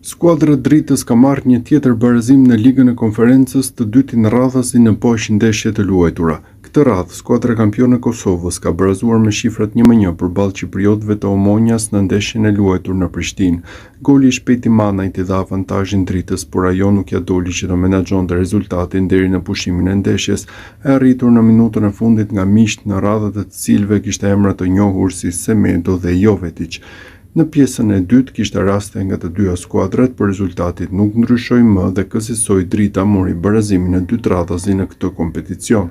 Skuadra e Dritës ka marrë një tjetër barazim në Ligën e Konferencës, të dytin radhasi në poshtë ndeshje të luajtura. Këtë radhë, skuadra kampione e Kosovës ka barazuar me shifrat 1-1 përballë Çipriotëve të Omonjas në ndeshjen e luajtur në Prishtinë. Goli i shpejti Manajt i dha avantazhin Dritës, por ajo nuk ja doli që të menaxhonte rezultatin deri në pushimin e ndeshjes, e arritur në minutën e fundit nga miqt në radhët e të cilëve kishte emra të njohur si Semedo dhe Jovetic. Në pjesën e dytë kishte raste nga të dyja skuadrat, por rezultati nuk ndryshoi më dhe kësaj Drita mori barazimin e dytë radhasi në këtë kompeticion.